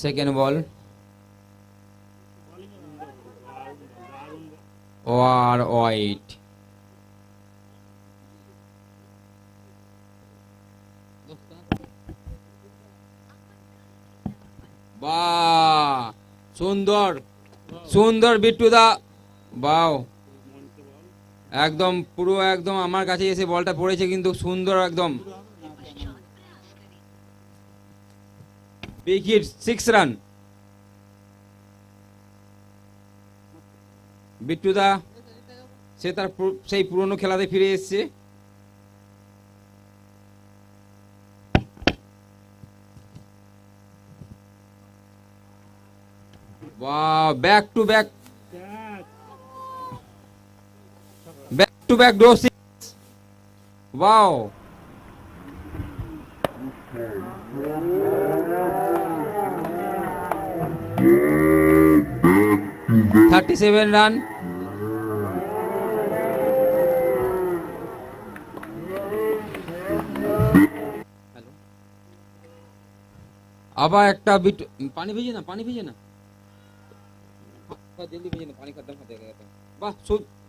Second বল, war white. বাহ, সুন্দর সুন্দর বিট্টু দা, বাও, একদম পুরো একদম আমার কাছে এসে বলটা পড়েছে, কিন্তু সুন্দর একদম। উইকেট, 6 রান। বিট্টু দা সে তার সেই পুরনো খেলাতে ফিরে এসেছে। বাহ, back to back, back to back ডো 6। ওয়াও, 37 রান। আবার একটা বিট, পানি ভিজে না, পানি ভিজে না, জলদি ভিজে না, পানি খতম হতে গেছে। বাহ,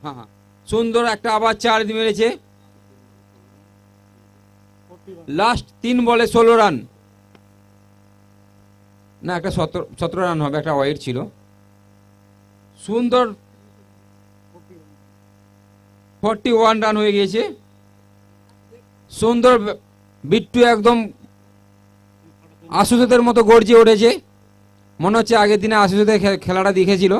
হ্যাঁ হ্যাঁ, সুন্দর একটা আবার 4 মেরেছে। লাস্ট 3 বলে 16 রান, না একটা 17 রান হবে, একটা ওয়াইড ছিল। সুন্দর 41 রান হয়ে গিয়েছে। সুন্দর বিট্টু একদম আশুতোষের মতো গর্জে উঠেছে, মনে হচ্ছে আগের দিনে আশুতোষের খেলাটা দেখেছিল।